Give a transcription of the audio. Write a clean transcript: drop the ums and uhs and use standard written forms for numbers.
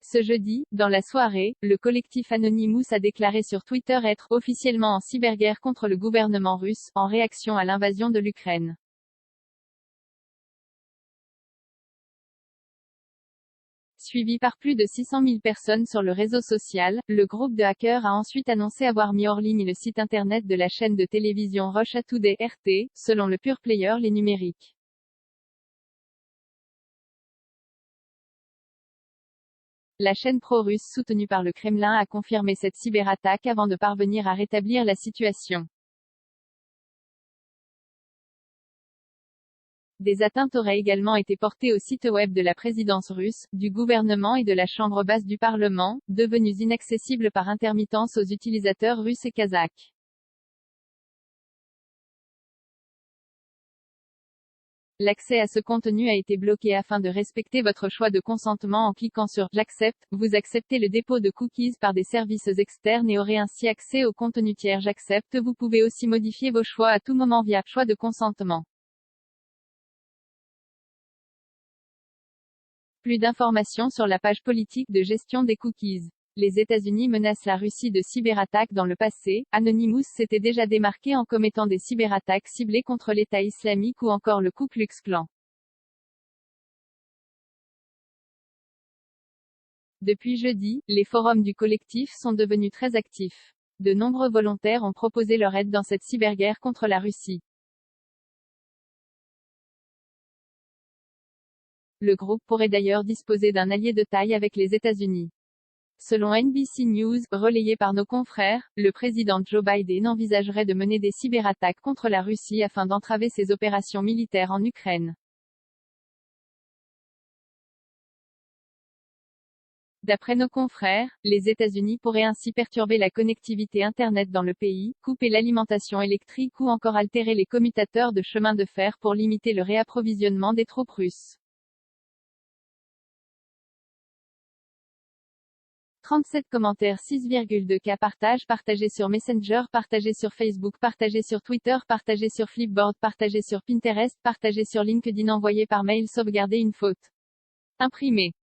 Ce jeudi, dans la soirée, le collectif Anonymous a déclaré sur Twitter être officiellement en cyberguerre contre le gouvernement russe, en réaction à l'invasion de l'Ukraine. Suivi par plus de 600 000 personnes sur le réseau social, le groupe de hackers a ensuite annoncé avoir mis hors ligne le site internet de la chaîne de télévision Russia Today RT, selon le pure player Les Numériques. La chaîne pro-russe soutenue par le Kremlin a confirmé cette cyberattaque avant de parvenir à rétablir la situation. Des atteintes auraient également été portées au site web de la présidence russe, du gouvernement et de la chambre basse du Parlement, devenus inaccessibles par intermittence aux utilisateurs russes et kazakhs. L'accès à ce contenu a été bloqué afin de respecter votre choix de consentement en cliquant sur « J'accepte ». Vous acceptez le dépôt de cookies par des services externes et aurez ainsi accès au contenu tiers. J'accepte. Vous pouvez aussi modifier vos choix à tout moment via « Choix de consentement ». Plus d'informations sur la page politique de gestion des cookies. Les États-Unis menacent la Russie de cyberattaques dans le passé. Anonymous s'était déjà démarqué en commettant des cyberattaques ciblées contre l'État islamique ou encore le Ku Klux Klan. Depuis jeudi, les forums du collectif sont devenus très actifs. De nombreux volontaires ont proposé leur aide dans cette cyberguerre contre la Russie. Le groupe pourrait d'ailleurs disposer d'un allié de taille avec les États-Unis. Selon NBC News, relayé par nos confrères, le président Joe Biden envisagerait de mener des cyberattaques contre la Russie afin d'entraver ses opérations militaires en Ukraine. D'après nos confrères, les États-Unis pourraient ainsi perturber la connectivité Internet dans le pays, couper l'alimentation électrique ou encore altérer les commutateurs de chemin de fer pour limiter le réapprovisionnement des troupes russes. 37 commentaires 6,2 K partagé sur Messenger, partagé sur Facebook, partagé sur Twitter, partagé sur Flipboard, partagé sur Pinterest, partagé sur LinkedIn, envoyé par mail, sauvegarder une faute. Imprimé.